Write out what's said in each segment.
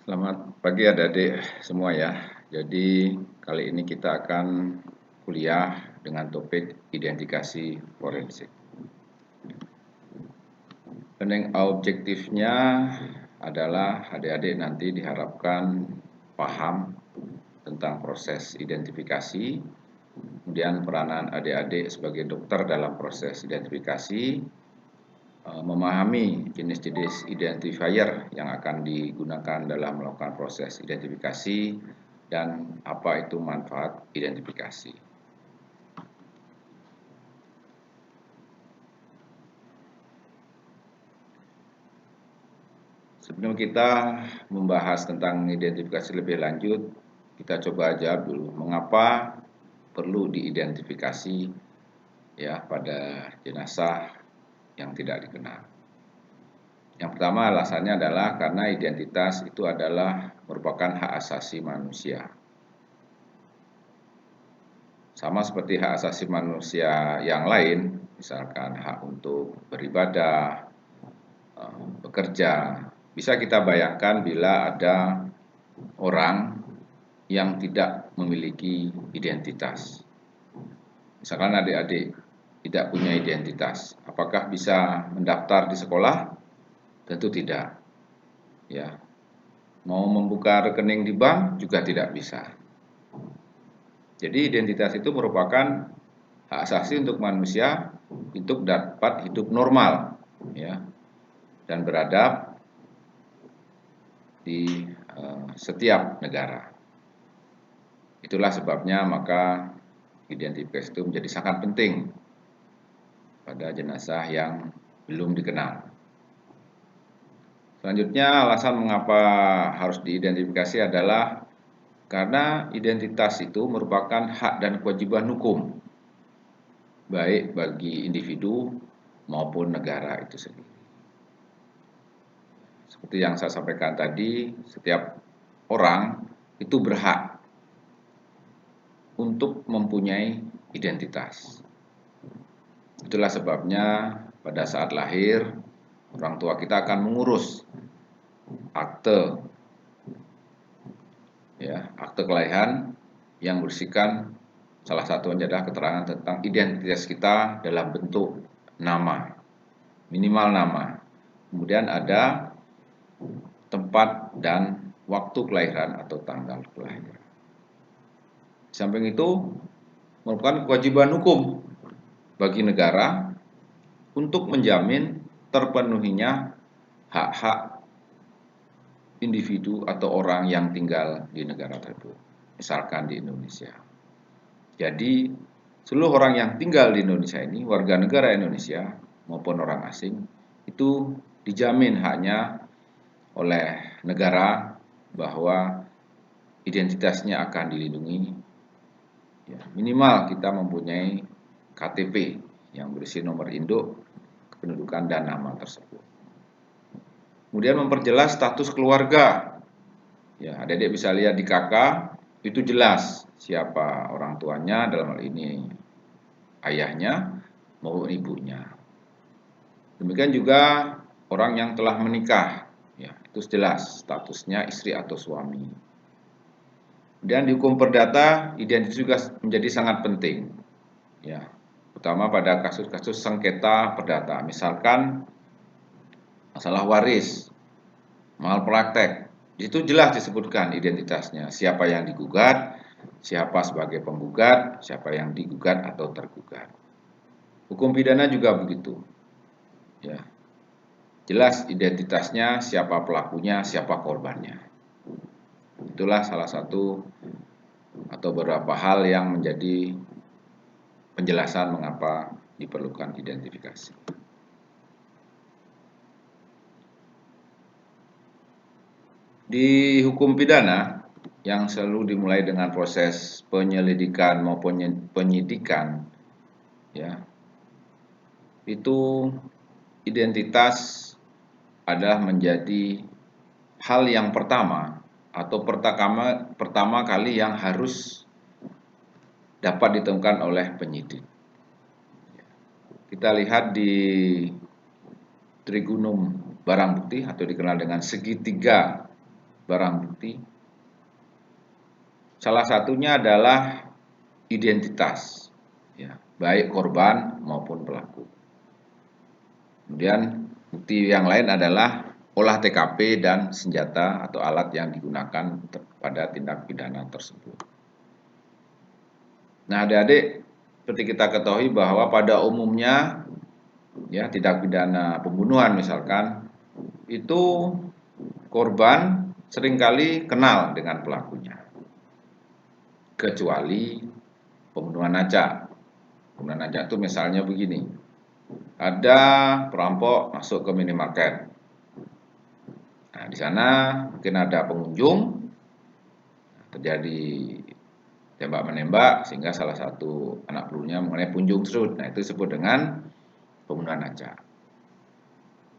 Selamat pagi adik-adik semua ya. Jadi kali ini kita akan kuliah dengan topik identifikasi forensik. Dan objektifnya adalah adik-adik nanti diharapkan paham tentang proses identifikasi, kemudian peranan adik-adik sebagai dokter dalam proses identifikasi, memahami jenis-jenis identifier yang akan digunakan dalam melakukan proses identifikasi dan apa itu manfaat identifikasi. Sebelum kita membahas tentang identifikasi lebih lanjut, kita coba jawab dulu mengapa perlu diidentifikasi ya pada jenazah yang tidak dikenal. Yang pertama alasannya adalah karena identitas itu adalah merupakan hak asasi manusia. Sama seperti hak asasi manusia yang lain, misalkan hak untuk beribadah, bekerja. Bisa kita bayangkan bila ada orang yang tidak memiliki identitas. Misalkan adik-adik tidak punya identitas, apakah bisa mendaftar di sekolah? Tentu tidak. Ya, mau membuka rekening di bank juga tidak bisa. Jadi identitas itu merupakan hak asasi untuk manusia untuk dapat hidup normal, ya, dan beradab di setiap negara. Itulah sebabnya maka identitas itu menjadi sangat penting pada jenazah yang belum dikenal. Selanjutnya alasan mengapa harus diidentifikasi adalah karena identitas itu merupakan hak dan kewajiban hukum, baik bagi individu maupun negara itu sendiri. Seperti yang saya sampaikan tadi, setiap orang itu berhak untuk mempunyai identitas. Itulah sebabnya pada saat lahir, orang tua kita akan mengurus akte, ya, akte kelahiran yang berisikan salah satunya adalah keterangan tentang identitas kita dalam bentuk nama, minimal nama. Kemudian ada tempat dan waktu kelahiran atau tanggal kelahiran. Di samping itu merupakan kewajiban hukum bagi negara untuk menjamin terpenuhinya hak-hak individu atau orang yang tinggal di negara tersebut, misalkan di Indonesia. Jadi seluruh orang yang tinggal di Indonesia ini, warga negara Indonesia maupun orang asing, itu dijamin haknya oleh negara bahwa identitasnya akan dilindungi. Ya, minimal kita mempunyai KTP yang berisi nomor induk, kependudukan, dan nama tersebut. Kemudian memperjelas status keluarga. Ya, adik-adik bisa lihat di KK, itu jelas siapa orang tuanya, dalam hal ini ayahnya maupun ibunya. Demikian juga orang yang telah menikah, ya, itu jelas statusnya istri atau suami. Dan di hukum perdata, identitas juga menjadi sangat penting, ya, terutama pada kasus-kasus sengketa perdata, misalkan masalah waris, malpraktek, itu jelas disebutkan identitasnya, siapa yang digugat, siapa sebagai penggugat, siapa yang digugat atau tergugat. Hukum pidana juga begitu, ya, jelas identitasnya, siapa pelakunya, siapa korbannya. Itulah salah satu atau beberapa hal yang menjadi penjelasan mengapa diperlukan identifikasi. Di hukum pidana yang selalu dimulai dengan proses penyelidikan maupun penyidikan, ya, itu identitas adalah menjadi hal yang pertama atau pertama kali yang harus dapat ditemukan oleh penyidik. Kita lihat di Trigunum barang bukti atau dikenal dengan segitiga barang bukti. Salah satunya adalah identitas, ya, baik korban maupun pelaku. Kemudian bukti yang lain adalah olah TKP dan senjata atau alat yang digunakan pada tindak pidana tersebut. Nah, adik-adik, seperti kita ketahui bahwa pada umumnya ya tindak pidana pembunuhan misalkan itu korban seringkali kenal dengan pelakunya. Kecuali pembunuhan acak. Pembunuhan acak itu misalnya begini. Ada perampok masuk ke minimarket. Nah, di sana mungkin ada pengunjung, terjadi tembak menembak sehingga salah satu anak pelurunya mengenai punjung tersebut. Nah, itu disebut dengan pembunuhan acak.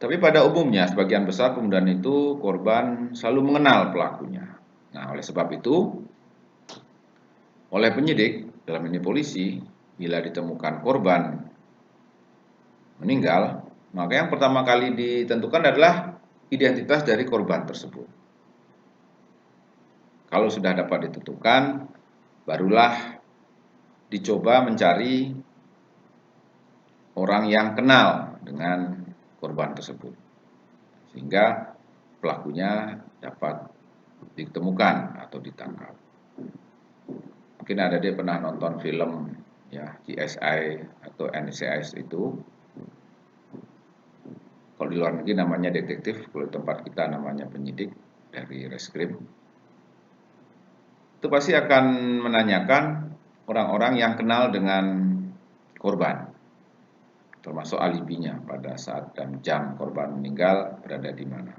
Tapi pada umumnya sebagian besar pembunuhan itu korban selalu mengenal pelakunya. Nah, oleh sebab itu oleh penyidik dalam ini polisi, bila ditemukan korban meninggal, maka yang pertama kali ditentukan adalah identitas dari korban tersebut. Kalau sudah dapat ditentukan, barulah dicoba mencari orang yang kenal dengan korban tersebut, sehingga pelakunya dapat ditemukan atau ditangkap. Mungkin ada dia pernah nonton film ya CSI atau NCIS itu. Kalau di luar negeri namanya detektif, kalau di tempat kita namanya penyidik dari reskrim. Itu pasti akan menanyakan orang-orang yang kenal dengan korban, termasuk alibinya pada saat dan jam korban meninggal berada di mana.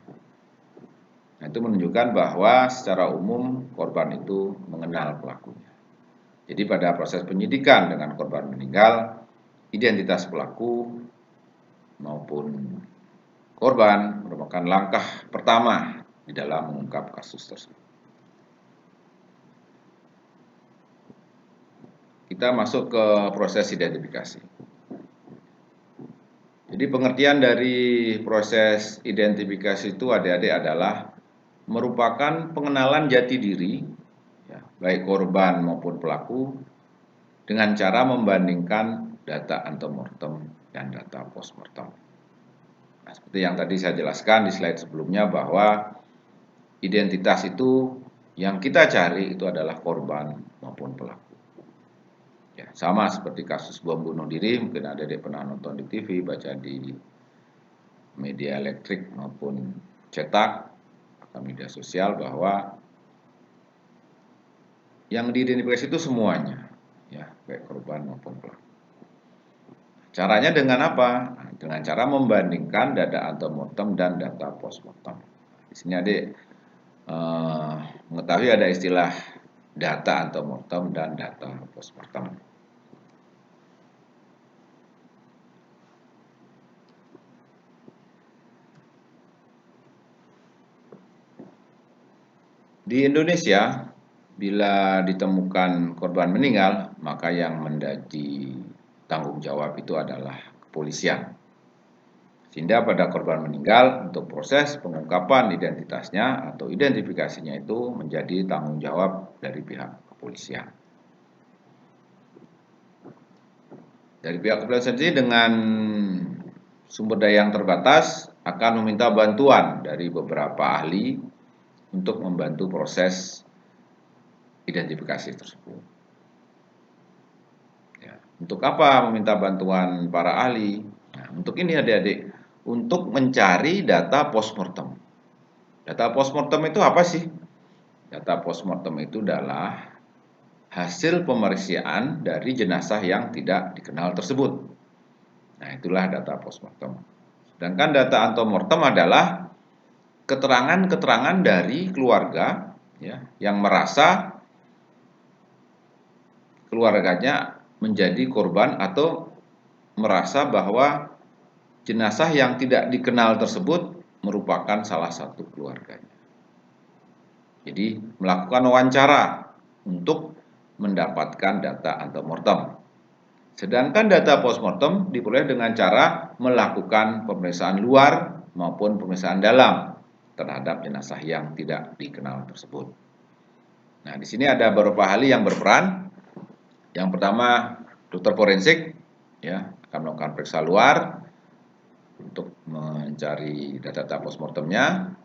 Nah, itu menunjukkan bahwa secara umum korban itu mengenal pelakunya. Jadi pada proses penyidikan dengan korban meninggal, identitas pelaku maupun korban merupakan langkah pertama di dalam mengungkap kasus tersebut. Kita masuk ke proses identifikasi. Jadi pengertian dari proses identifikasi itu adik-adik adalah merupakan pengenalan jati diri, ya, baik korban maupun pelaku, dengan cara membandingkan data antemortem dan data postmortem. Nah, seperti yang tadi saya jelaskan di slide sebelumnya bahwa identitas itu yang kita cari itu adalah korban maupun pelaku. Ya, sama seperti kasus bom bunuh diri, mungkin ada yang pernah nonton di TV, baca di media elektrik maupun cetak atau media sosial bahwa yang diidentifikasi itu semuanya, ya, baik korban maupun pelaku. Caranya dengan apa? Dengan cara membandingkan data antemortem dan data postmortem. Di sini adik mengetahui ada istilah data antemortem dan data postmortem. Di Indonesia, bila ditemukan korban meninggal, maka yang menjadi tanggung jawab itu adalah kepolisian. Sehingga pada korban meninggal, untuk proses pengungkapan identitasnya atau identifikasinya itu menjadi tanggung jawab dari pihak kepolisian. Dari pihak kepolisian sendiri dengan sumber daya yang terbatas akan meminta bantuan dari beberapa ahli untuk membantu proses identifikasi tersebut. Ya, untuk apa meminta bantuan para ahli? Nah, untuk ini adik-adik, untuk mencari data postmortem. Data postmortem itu apa sih? Data postmortem itu adalah hasil pemeriksaan dari jenazah yang tidak dikenal tersebut. Nah, itulah data postmortem. Sedangkan data antemortem adalah keterangan-keterangan dari keluarga, ya, yang merasa keluarganya menjadi korban atau merasa bahwa jenazah yang tidak dikenal tersebut merupakan salah satu keluarganya. Jadi melakukan wawancara untuk mendapatkan data antemortem. Sedangkan data postmortem diperoleh dengan cara melakukan pemeriksaan luar maupun pemeriksaan dalam. terhadap jenazah yang tidak dikenal tersebut. Nah, di sini ada beberapa ahli yang berperan. Yang pertama, dokter forensik, ya, akan melakukan periksa luar untuk mencari data-data postmortemnya.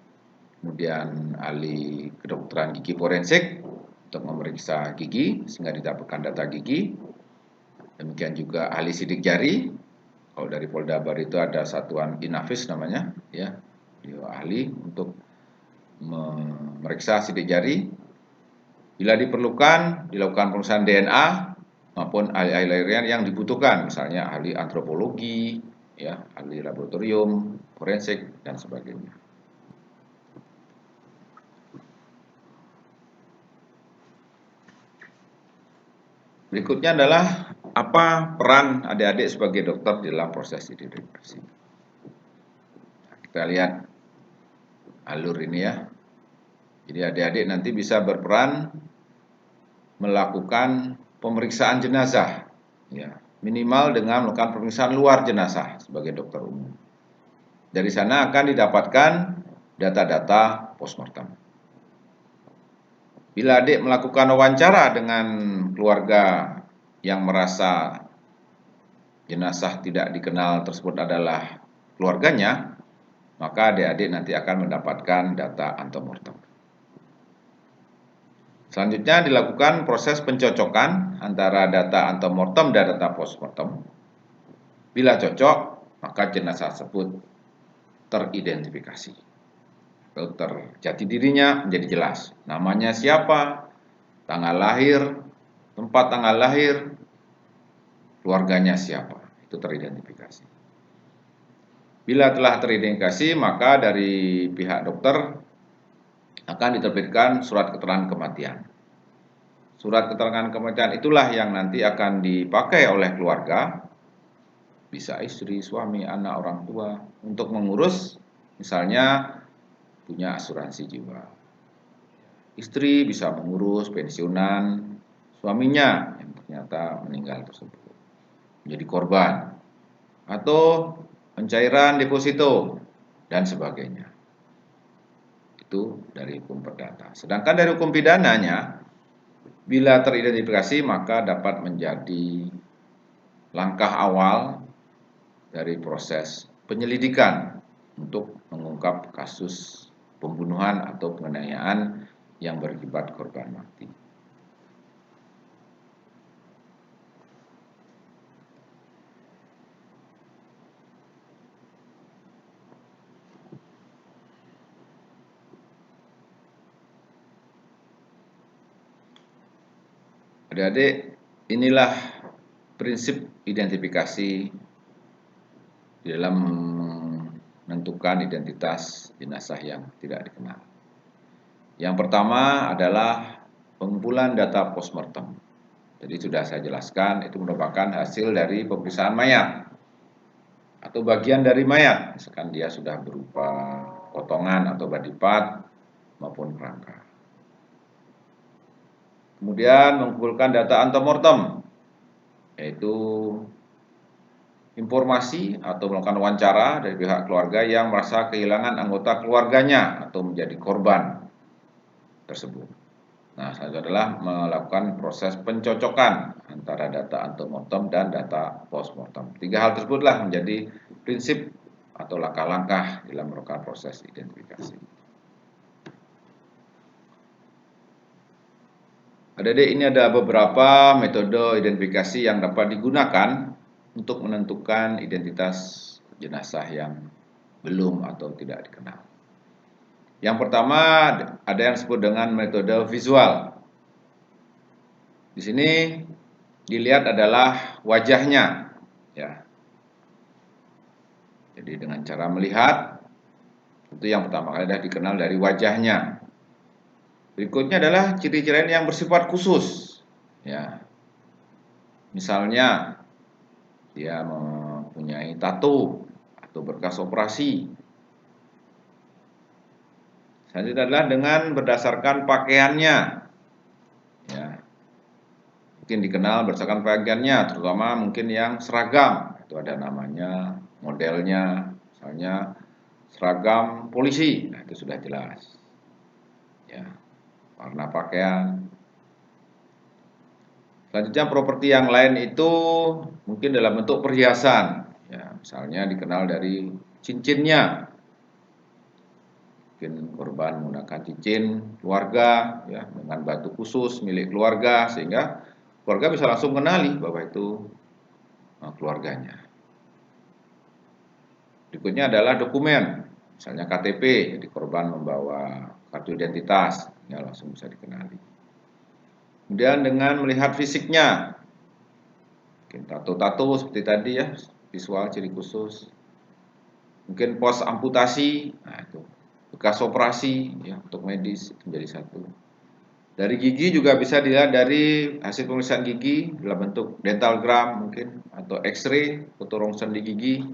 Kemudian ahli kedokteran gigi forensik untuk memeriksa gigi sehingga didapatkan data gigi. Demikian juga ahli sidik jari. Kalau dari Polda Bali itu ada satuan Inavis namanya, ya, dia ahli untuk memeriksa sidik jari. Bila diperlukan, dilakukan pemeriksaan DNA maupun ahli-ahli lainnya yang dibutuhkan, misalnya ahli antropologi, ya, ahli laboratorium, forensik, dan sebagainya. Berikutnya adalah apa peran adik-adik sebagai dokter dalam proses identifikasi. Kita lihat alur ini ya. Jadi adik-adik nanti bisa berperan melakukan pemeriksaan jenazah, ya, minimal dengan melakukan pemeriksaan luar jenazah sebagai dokter umum. Dari sana akan didapatkan data-data postmortem. Bila adik melakukan wawancara dengan keluarga yang merasa jenazah tidak dikenal tersebut adalah keluarganya, maka adik-adik nanti akan mendapatkan data antemortem. Selanjutnya dilakukan proses pencocokan antara data antemortem dan data postmortem. Bila cocok, maka jenazah tersebut teridentifikasi. Jati dirinya menjadi jelas. Namanya siapa, tanggal lahir, tempat tanggal lahir, keluarganya siapa, itu teridentifikasi. Bila telah teridentifikasi, maka dari pihak dokter akan diterbitkan surat keterangan kematian. Surat keterangan kematian itulah yang nanti akan dipakai oleh keluarga, bisa istri, suami, anak, orang tua, untuk mengurus misalnya punya asuransi jiwa. Istri bisa mengurus pensiunan suaminya yang ternyata meninggal tersebut, menjadi korban, atau pencairan deposito, dan sebagainya. Itu dari hukum perdata. Sedangkan dari hukum pidananya, bila teridentifikasi maka dapat menjadi langkah awal dari proses penyelidikan untuk mengungkap kasus pembunuhan atau penganiayaan yang berakibat korban mati. Adik-adik, inilah prinsip identifikasi di dalam menentukan identitas jenazah yang tidak dikenal. Yang pertama adalah pengumpulan data postmortem. Jadi sudah saya jelaskan, itu merupakan hasil dari pemeriksaan mayat atau bagian dari mayat, misalkan dia sudah berupa potongan atau body part maupun kerangka. Kemudian mengumpulkan data antemortem, yaitu informasi atau melakukan wawancara dari pihak keluarga yang merasa kehilangan anggota keluarganya atau menjadi korban tersebut. Nah, selanjutnya adalah melakukan proses pencocokan antara data antemortem dan data postmortem. Tiga hal tersebutlah menjadi prinsip atau langkah-langkah dalam melakukan proses identifikasi. Adik-adik, ini ada beberapa metode identifikasi yang dapat digunakan untuk menentukan identitas jenazah yang belum atau tidak dikenal. Yang pertama ada yang disebut dengan metode visual. Di sini dilihat adalah wajahnya, ya. Jadi dengan cara melihat, itu yang pertama kali adalah dikenal dari wajahnya. Berikutnya adalah ciri-ciri yang bersifat khusus, ya. Misalnya dia mempunyai tato atau berkas operasi. Selanjutnya adalah dengan berdasarkan pakaiannya, ya. Mungkin dikenal berdasarkan pakaiannya, terutama mungkin yang seragam. Itu ada namanya, modelnya, misalnya seragam polisi, nah itu sudah jelas. Ya, warna pakaian. Selanjutnya properti yang lain itu mungkin dalam bentuk perhiasan. Ya, misalnya dikenal dari cincinnya. Mungkin korban menggunakan cincin keluarga, ya, dengan batu khusus milik keluarga, sehingga keluarga bisa langsung kenali bahwa itu keluarganya. Berikutnya adalah dokumen, misalnya KTP, jadi korban membawa kartu identitas, ya langsung bisa dikenali. Kemudian dengan melihat fisiknya, mungkin tato-tato seperti tadi ya, visual ciri khusus. Mungkin pos amputasi, nah itu bekas operasi ya untuk medis itu menjadi satu. Dari gigi juga bisa dilihat dari hasil pemeriksaan gigi dalam bentuk dentalgram mungkin atau X-ray, foto rongsen di gigi,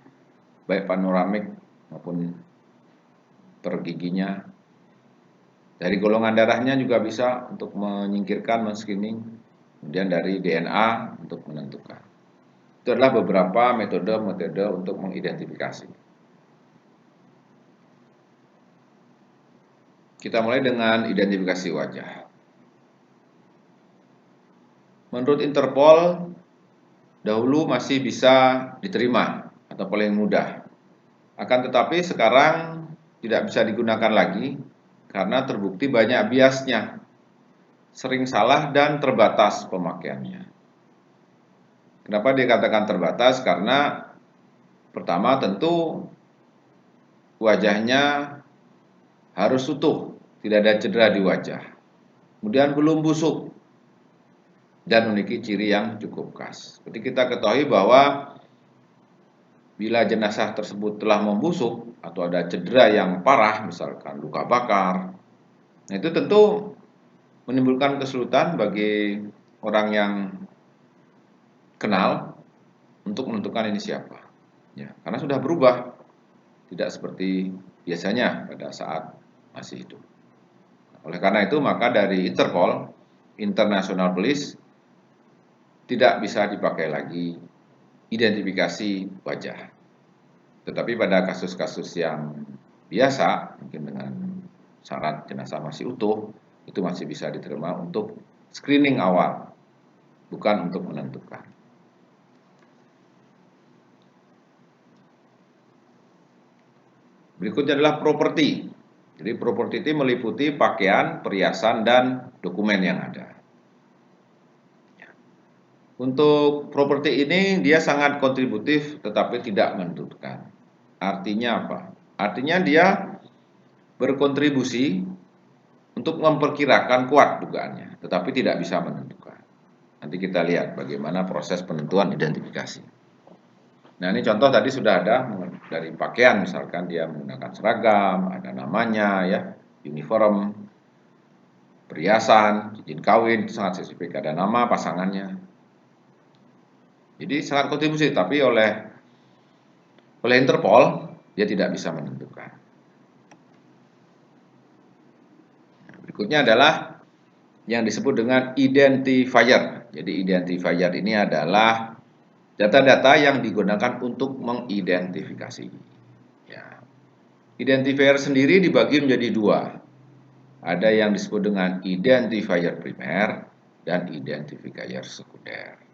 baik panoramik maupun per giginya. Dari golongan darahnya juga bisa untuk menyingkirkan, men-screening. Kemudian dari DNA untuk menentukan. Itu adalah beberapa metode-metode untuk mengidentifikasi. Kita mulai dengan identifikasi wajah. Menurut Interpol, dahulu masih bisa diterima atau paling mudah. Akan tetapi sekarang tidak bisa digunakan lagi karena terbukti banyak biasnya, sering salah dan terbatas pemakaiannya. Kenapa dikatakan terbatas? Karena pertama tentu wajahnya harus utuh, tidak ada cedera di wajah. Kemudian belum busuk dan memiliki ciri yang cukup khas. Seperti kita ketahui bahwa bila jenazah tersebut telah membusuk atau ada cedera yang parah, misalkan luka bakar, nah itu tentu menimbulkan kesulitan bagi orang yang kenal untuk menentukan ini siapa. Ya, karena sudah berubah, tidak seperti biasanya pada saat masih hidup. Oleh karena itu, maka dari Interpol, International Police, tidak bisa dipakai lagi identifikasi wajah. Tetapi pada kasus-kasus yang biasa, mungkin dengan syarat jenazah masih utuh, itu masih bisa diterima untuk screening awal, bukan untuk menentukan. Berikutnya adalah properti. Jadi properti itu meliputi pakaian, perhiasan, dan dokumen yang ada. Untuk properti ini dia sangat kontributif tetapi tidak menentukan. Artinya apa? Artinya dia berkontribusi untuk memperkirakan kuat dugaannya, tetapi tidak bisa menentukan. Nanti kita lihat bagaimana proses penentuan identifikasi. Nah, ini contoh tadi sudah ada dari pakaian, misalkan dia menggunakan seragam, ada namanya ya, uniform, perhiasan, cincin kawin, itu sangat spesifik, ada nama pasangannya. Jadi sangat kontribusi, tapi oleh Interpol dia tidak bisa menentukan. Berikutnya adalah yang disebut dengan identifier. Jadi identifier ini adalah data-data yang digunakan untuk mengidentifikasi. Ya. Identifier sendiri dibagi menjadi dua. Ada yang disebut dengan identifier primer dan identifier sekunder.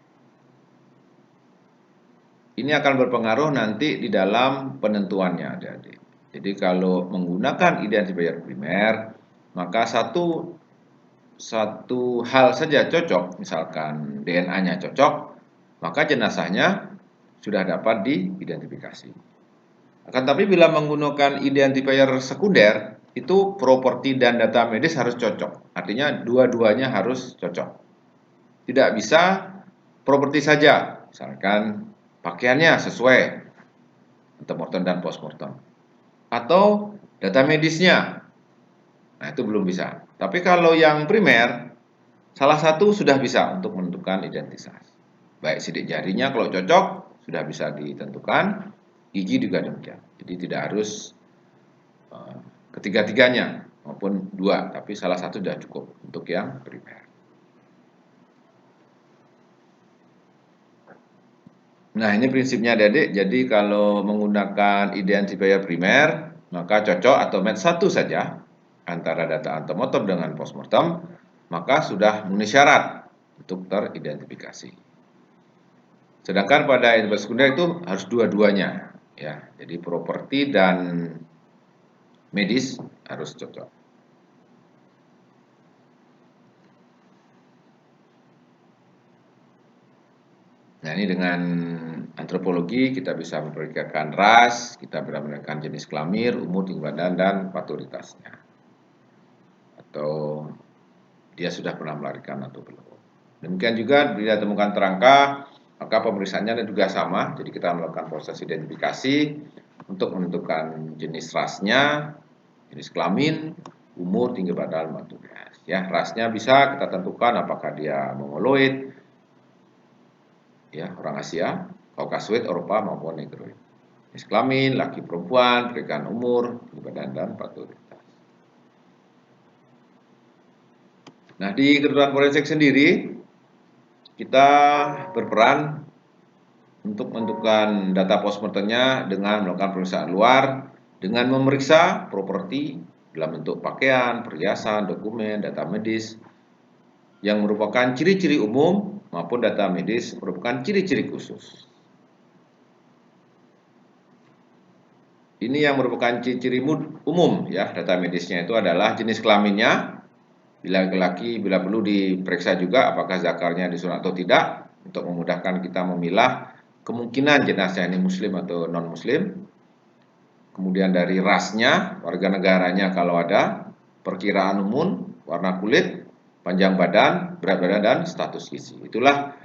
Ini akan berpengaruh nanti di dalam penentuannya, adik-adik. Jadi kalau menggunakan identifier primer, maka satu hal saja cocok, misalkan DNA-nya cocok, maka jenazahnya sudah dapat diidentifikasi. Akan tapi bila menggunakan identifier sekunder, itu properti dan data medis harus cocok. Artinya dua-duanya harus cocok. Tidak bisa properti saja, misalkan pakaiannya sesuai antemortem dan postmortem, atau data medisnya. Nah, itu belum bisa. Tapi kalau yang primer, salah satu sudah bisa untuk menentukan identitas. Baik sidik jarinya kalau cocok sudah bisa ditentukan, gigi juga demikian. Jadi tidak harus ketiga-tiganya maupun dua, tapi salah satu sudah cukup untuk yang primer. Nah, ini prinsipnya adik-adik. Jadi kalau menggunakan identifier primer, maka cocok atau match satu saja antara data antemortem dengan postmortem, maka sudah memenuhi syarat untuk teridentifikasi. Sedangkan pada identifikasi sekunder itu harus dua-duanya, ya. Jadi properti dan medis harus cocok. Nah, ini dengan antropologi kita bisa memperkirakan ras, kita bisa memperkirakan jenis kelamin, umur, tinggi badan, dan paturitasnya. Atau dia sudah pernah melahirkan atau belum. Demikian juga bila temukan terangka, maka pemeriksaannya juga sama. Jadi kita melakukan proses identifikasi untuk menentukan jenis rasnya, jenis kelamin, umur, tinggi badan, paturitas. Ya, rasnya bisa kita tentukan apakah dia mongoloid, ya, orang Asia, Kaukasoid, Eropa maupun Negroid. Jenis kelamin, laki perempuan, perkiraan umur, tinggi badan, dan paturitas. Nah, di kedokteran forensik sendiri kita berperan untuk menentukan data postmortemnya dengan melakukan pemeriksaan luar dengan memeriksa properti dalam bentuk pakaian, perhiasan, dokumen, data medis yang merupakan ciri-ciri umum maupun data medis merupakan ciri-ciri khusus. Ini yang merupakan ciri-ciri umum ya, data medisnya itu adalah jenis kelaminnya, bila laki-laki bila perlu diperiksa juga apakah zakarnya disunat atau tidak untuk memudahkan kita memilah kemungkinan jenazah ini muslim atau non muslim. Kemudian dari rasnya, warga negaranya kalau ada, perkiraan umur, warna kulit, panjang badan, berat badan, dan status gizi. Itulah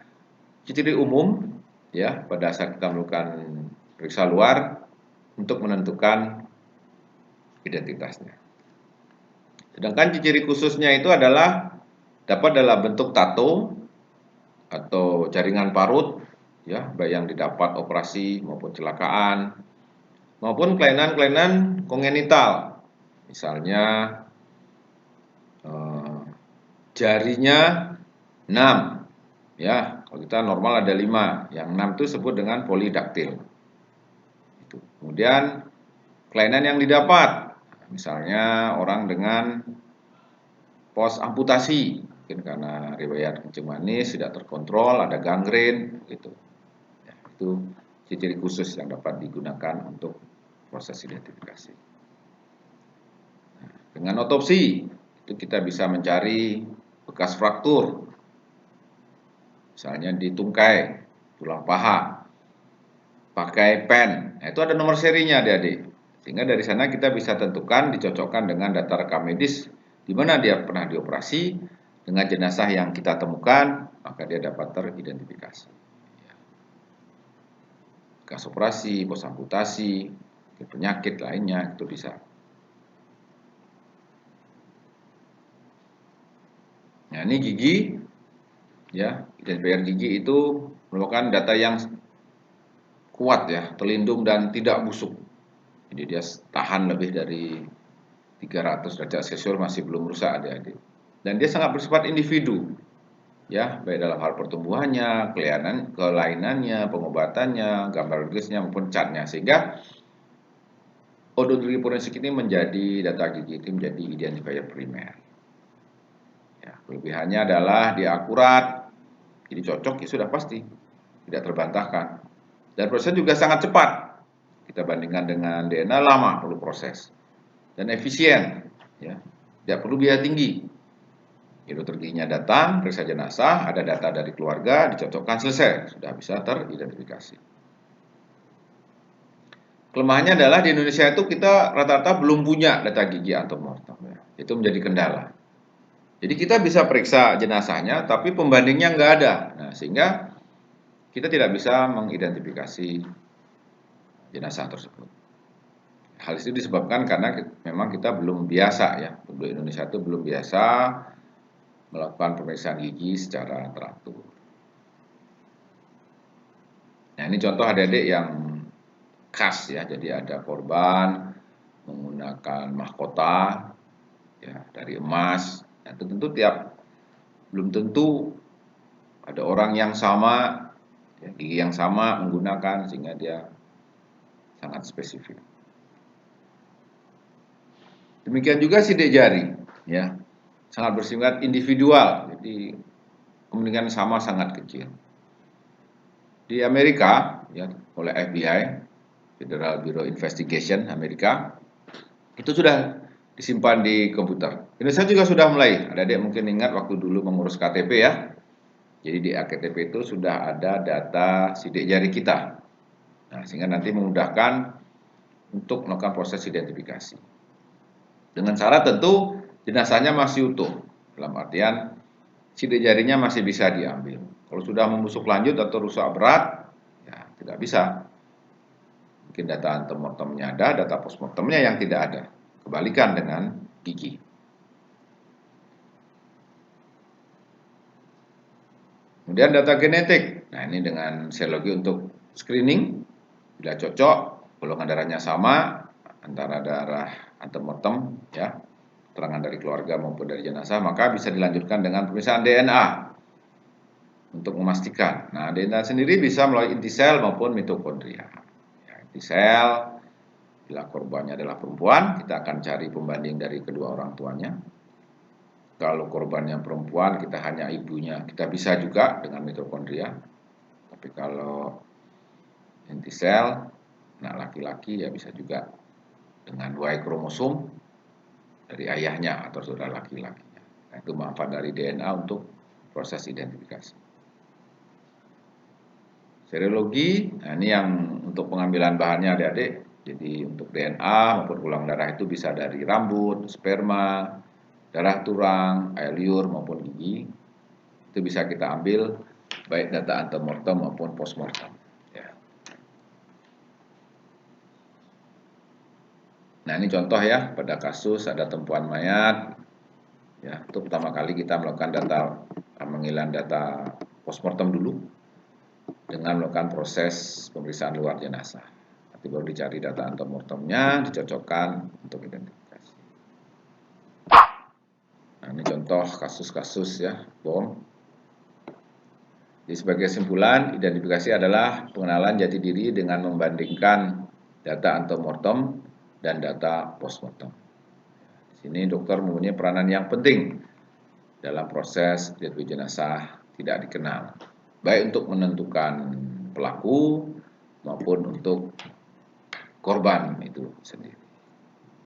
ciri umum ya pada saat kita melakukan periksa luar untuk menentukan identitasnya. Sedangkan ciri khususnya itu adalah dapat dalam bentuk tato atau jaringan parut ya, baik yang didapat operasi maupun kecelakaan maupun kelainan-kelainan kongenital. Misalnya jarinya 6 ya, kalau kita normal ada 5, yang 6 itu disebut dengan polidaktil. Kemudian kelainan yang didapat, misalnya orang dengan pos amputasi, mungkin karena riwayat kencing manis tidak terkontrol, ada gangren, gitu. Ya, itu ciri khusus yang dapat digunakan untuk proses identifikasi. Nah, dengan otopsi itu kita bisa mencari bekas fraktur, misalnya di tungkai, tulang paha, pakai pen. Nah, itu ada nomor serinya adik-adik. Sehingga dari sana kita bisa tentukan, dicocokkan dengan data rekam medis di mana dia pernah dioperasi dengan jenazah yang kita temukan, maka dia dapat teridentifikasi. Bekas operasi, pos amputasi, penyakit lainnya itu bisa. Nah, ini gigi ya, identifikasi gigi itu merupakan data yang kuat ya, terlindung dan tidak busuk. Jadi dia tahan lebih dari 300 derajat Celcius masih belum rusak adik-adik. Dan dia sangat bersifat individu. Ya, baik dalam hal pertumbuhannya, kelainannya, pengobatannya, gambar garisnya maupun catnya, sehingga odontologi forensik ini menjadi data gigi itu menjadi identifier primer. Ya, kelebihannya adalah dia akurat, jadi cocok ya sudah pasti, tidak terbantahkan. Dan proses juga sangat cepat. Kita bandingkan dengan DNA lama perlu proses dan efisien, ya, tidak perlu biaya tinggi. Dokter giginya datang, periksa jenazah, ada data dari keluarga, dicocokkan, selesai, sudah bisa teridentifikasi. Kelemahannya adalah di Indonesia itu kita rata-rata belum punya data gigi antemortem, ya. Itu menjadi kendala. Jadi kita bisa periksa jenazahnya, tapi pembandingnya nggak ada. Nah, sehingga kita tidak bisa mengidentifikasi jenazah tersebut. Hal itu disebabkan karena memang kita belum biasa ya, penduduk Indonesia itu belum biasa melakukan pemeriksaan gigi secara teratur. Nah, ini contoh adik-adik yang khas ya, jadi ada korban menggunakan mahkota ya dari emas. Nah, tentu belum tentu ada orang yang sama, ya, gigi yang sama menggunakan, sehingga dia sangat spesifik. Demikian juga sidik jari, ya, sangat bersifat individual, jadi kemungkinan sama sangat kecil. Di Amerika, ya, oleh FBI, Federal Bureau Investigation Amerika, itu sudah disimpan di komputer. Indonesia juga sudah mulai. Adik-adik mungkin ingat waktu dulu mengurus KTP ya. Jadi di KTP itu sudah ada data sidik jari kita. Nah, sehingga nanti memudahkan untuk melakukan proses identifikasi. Dengan syarat tentu jenazahnya masih utuh. Dalam artian sidik jarinya masih bisa diambil. Kalau sudah membusuk lanjut atau rusak berat, ya tidak bisa. Mungkin data antemortemnya ada, data postmortemnya yang tidak ada. Kebalikan dengan gigi. Kemudian data genetik. Nah, ini dengan serologi untuk screening. Bila cocok, golongan darahnya sama antara darah antemortem, ya, keterangan dari keluarga maupun dari jenazah, maka bisa dilanjutkan dengan pemeriksaan DNA untuk memastikan. Nah, DNA sendiri bisa melalui intisel maupun mitokondria. Ya, intisel, bila korbannya adalah perempuan, kita akan cari pembanding dari kedua orang tuanya. Kalau korbannya perempuan, kita hanya ibunya. Kita bisa juga dengan mitokondria. Tapi kalau intisel, nah laki-laki ya bisa juga dengan Y kromosom dari ayahnya atau saudara laki-lakinya. Nah, itu manfaat dari DNA untuk proses identifikasi. Serologi, nah ini yang untuk pengambilan bahannya adik-adik. Jadi untuk DNA maupun golongan darah itu bisa dari rambut, sperma, darah turang, air liur maupun gigi. Itu bisa kita ambil baik data antemortem maupun postmortem. Ya. Nah, ini contoh ya, pada kasus ada temuan mayat. Ya, itu pertama kali kita melakukan pemanggilan data postmortem dulu dengan melakukan proses pemeriksaan luar jenazah. Nanti baru dicari data antemortemnya, dicocokkan untuk identifikasi. Nah, ini contoh kasus-kasus ya, bom. Jadi sebagai kesimpulan, identifikasi adalah pengenalan jati diri dengan membandingkan data antemortem dan data postmortem. Di sini dokter mempunyai peranan yang penting dalam proses identifikasi jenazah tidak dikenal, baik untuk menentukan pelaku maupun untuk korban itu sendiri.